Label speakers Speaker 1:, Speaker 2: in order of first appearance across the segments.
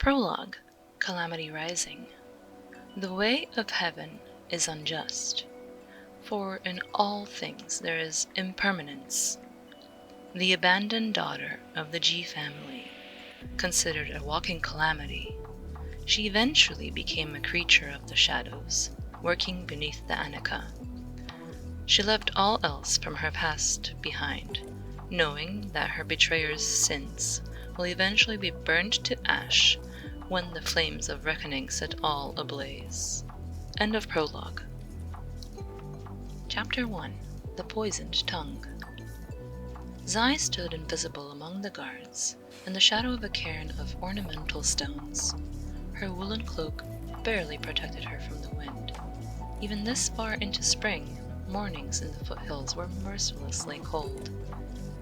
Speaker 1: Prologue, Calamity Rising. The way of heaven is unjust, for in all things there is impermanence. The abandoned daughter of the G family, considered a walking calamity, she eventually became a creature of the shadows, working beneath the Anaka. She left all else from her past behind, knowing that her betrayer's sins will eventually be burned to ash when the flames of reckoning set all ablaze. End of Prologue. Chapter 1. The Poisoned Tongue. Zai stood invisible among the guards, in the shadow of a cairn of ornamental stones. Her woolen cloak barely protected her from the wind. Even this far into spring, mornings in the foothills were mercilessly cold.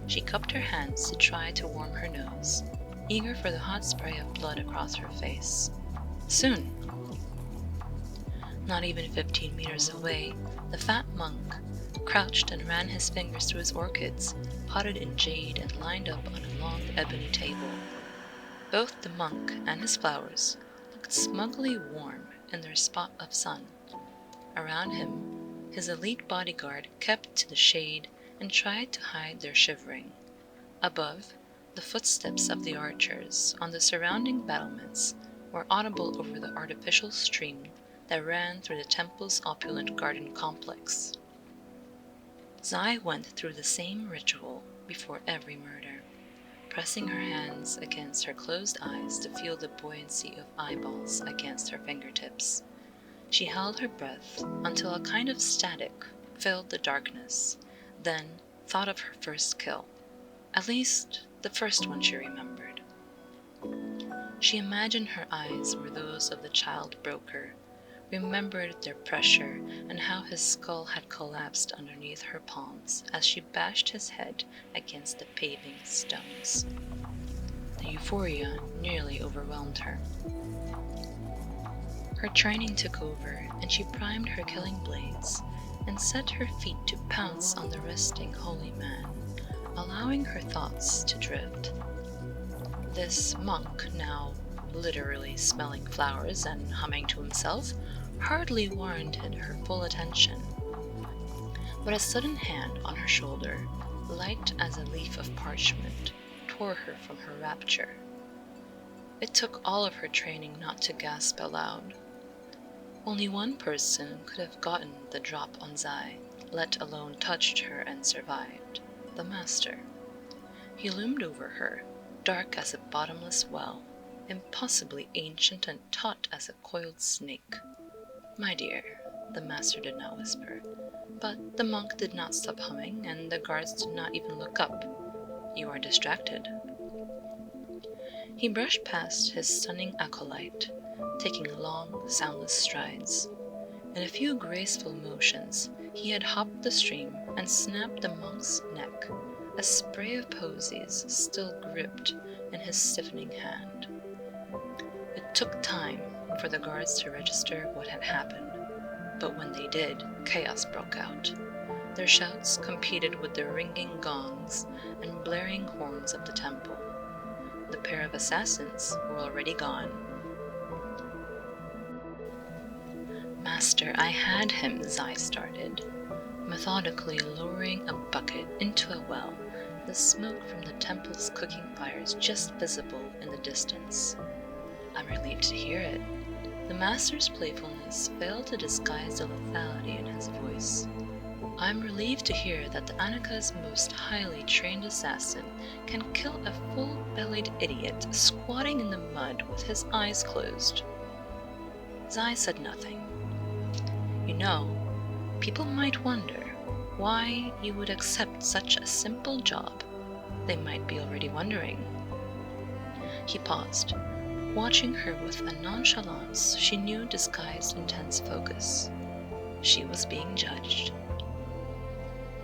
Speaker 1: She cupped her hands to try to warm her nose, eager for the hot spray of blood across her face. Soon! Not even 15 meters away, the fat monk crouched and ran his fingers through his orchids, potted in jade and lined up on a long ebony table. Both the monk and his flowers looked smugly warm in their spot of sun. Around him, his elite bodyguard kept to the shade and tried to hide their shivering. Above, the footsteps of the archers on the surrounding battlements were audible over the artificial stream that ran through the temple's opulent garden complex. Zai went through the same ritual before every murder, pressing her hands against her closed eyes to feel the buoyancy of eyeballs against her fingertips. She held her breath until a kind of static filled the darkness, then thought of her first kill. At least, the first one she remembered. She imagined her eyes were those of the child broker, remembered their pressure and how his skull had collapsed underneath her palms as she bashed his head against the paving stones. The euphoria nearly overwhelmed her. Her training took over, and she primed her killing blades and set her feet to pounce on the resting holy man, allowing her thoughts to drift. This monk, now literally smelling flowers and humming to himself, hardly warranted her full attention. But a sudden hand on her shoulder, light as a leaf of parchment, tore her from her rapture. It took all of her training not to gasp aloud. Only one person could have gotten the drop on Zai, let alone touched her and survived: the Master. He loomed over her, dark as a bottomless well, impossibly ancient and taut as a coiled snake. "My dear," the Master did not whisper, but the monk did not stop humming, and the guards did not even look up. "You are distracted." He brushed past his stunning acolyte, taking long, soundless strides. In a few graceful motions, he had hopped the stream and snapped the monk's neck, a spray of posies still gripped in his stiffening hand. It took time for the guards to register what had happened, but when they did, chaos broke out. Their shouts competed with the ringing gongs and blaring horns of the temple. The pair of assassins were already gone. "Master, I had him," Zai started, methodically lowering a bucket into a well, the smoke from the temple's cooking fires just visible in the distance. "I'm relieved to hear it." The Master's playfulness failed to disguise the lethality in his voice. "I'm relieved to hear that the Anaka's most highly trained assassin can kill a full-bellied idiot squatting in the mud with his eyes closed." Zai said nothing. "You know, people might wonder why you would accept such a simple job. They might be already wondering." He paused, watching her with a nonchalance she knew disguised intense focus. She was being judged.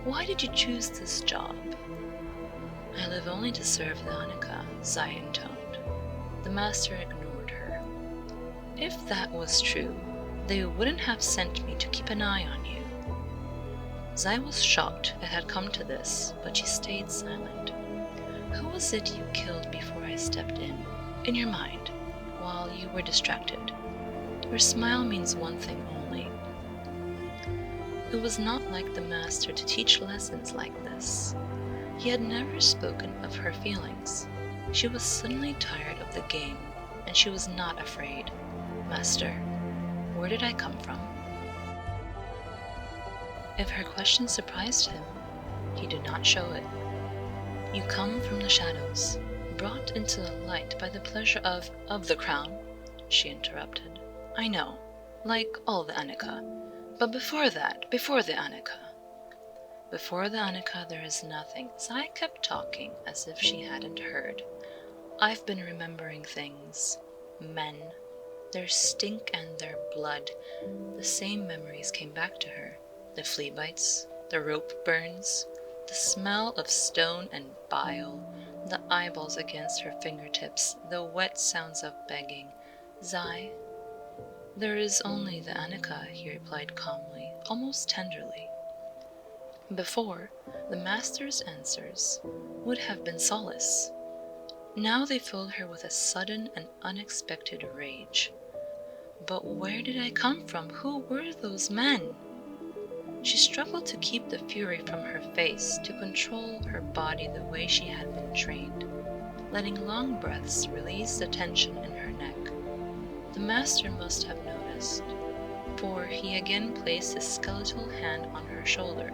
Speaker 1: "Why did you choose this job?" "I live only to serve the Anaka," Zai intoned. The Master ignored her. "If that was true, they wouldn't have sent me to keep an eye on you." Zai was shocked it had come to this, but she stayed silent. "Who was it you killed before I stepped in? In your mind, while you were distracted. Your smile means one thing only. It was not like the master to teach lessons like this. He had never spoken of her feelings. She was suddenly tired of the game, and she was not afraid. Master, where did I come from? If her question surprised him, he did not show it. You come from the shadows, brought into the light by the pleasure of the crown, she interrupted. I know, like all the Annika. But before that, before the Annika. Before the Annika there is nothing. Zai kept talking as if she hadn't heard. I've been remembering things. Men. Their stink and their blood. The same memories came back to her. The flea bites, the rope burns, the smell of stone and bile, the eyeballs against her fingertips, the wet sounds of begging. Zai, there is only the Annika, he replied calmly, almost tenderly. Before, the master's answers would have been solace. Now they filled her with a sudden and unexpected rage. But where did I come from? Who were those men? She struggled to keep the fury from her face, to control her body the way she had been trained, letting long breaths release the tension in her neck. The master must have noticed, for he again placed his skeletal hand on her shoulder.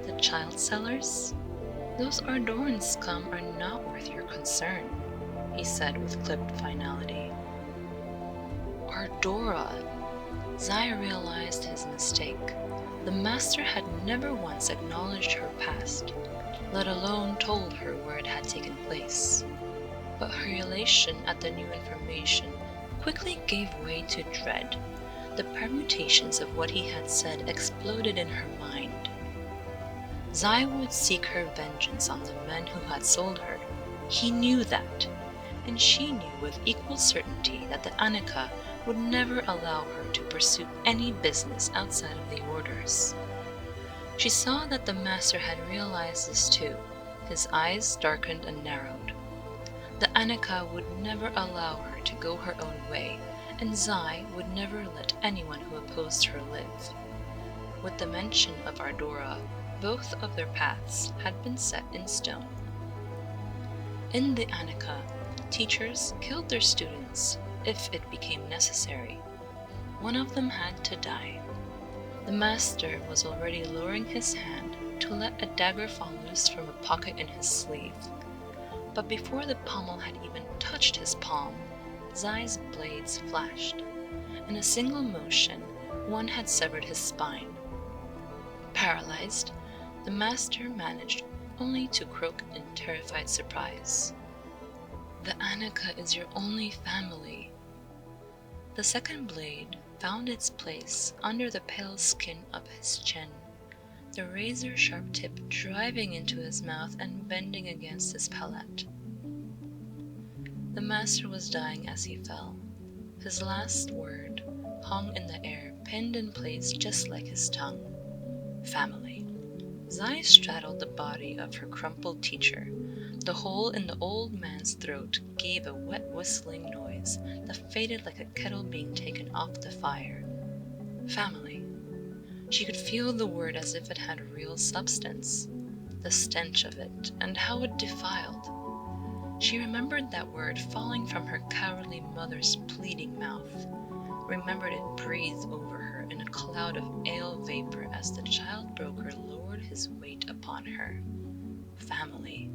Speaker 1: The child sellers? Those Ardorn's scum are not worth your concern, he said with clipped finality. Ardora! Zai realized his mistake. The master had never once acknowledged her past, let alone told her where it had taken place. But her elation at the new information quickly gave way to dread. The permutations of what he had said exploded in her mind. Zai would seek her vengeance on the men who had sold her. He knew that, and she knew with equal certainty that the Annika would never allow her to pursue any business outside of the orders. She saw that the master had realized this too. His eyes darkened and narrowed. The Annika would never allow her to go her own way, and Zai would never let anyone who opposed her live. With the mention of Ardora, both of their paths had been set in stone. In the Annika, teachers killed their students if it became necessary. One of them had to die. The master was already lowering his hand to let a dagger fall loose from a pocket in his sleeve. But before the pommel had even touched his palm, Zai's blades flashed. In a single motion, one had severed his spine. Paralyzed, the master managed only to croak in terrified surprise. The Annika is your only family. The second blade found its place under the pale skin of his chin, the razor-sharp tip driving into his mouth and bending against his palate. The master was dying as he fell. His last word hung in the air, pinned in place just like his tongue. Family. Zai straddled the body of her crumpled teacher. The hole in the old man's throat gave a wet whistling noise that faded like a kettle being taken off the fire. Family. She could feel the word as if it had real substance, the stench of it, and how it defiled. She remembered that word falling from her cowardly mother's pleading mouth, remembered it breathed over her in a cloud of ale vapor as the child broker lowered his weight upon her. Family.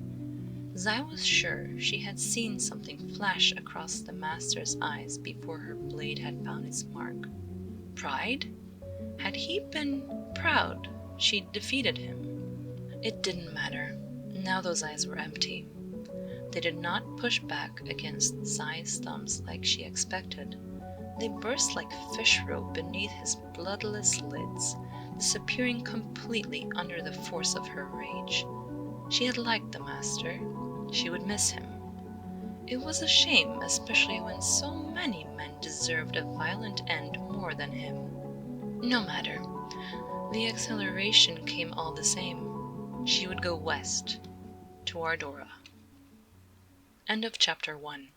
Speaker 1: Zai was sure she had seen something flash across the master's eyes before her blade had found its mark. Pride? Had he been proud she'd defeated him? It didn't matter. Now those eyes were empty. They did not push back against Zai's thumbs like she expected. They burst like fish rope beneath his bloodless lids, disappearing completely under the force of her rage. She had liked the master. She would miss him. It was a shame, especially when so many men deserved a violent end more than him. No matter. The exhilaration came all the same. She would go west, to Ardora. End of chapter 1.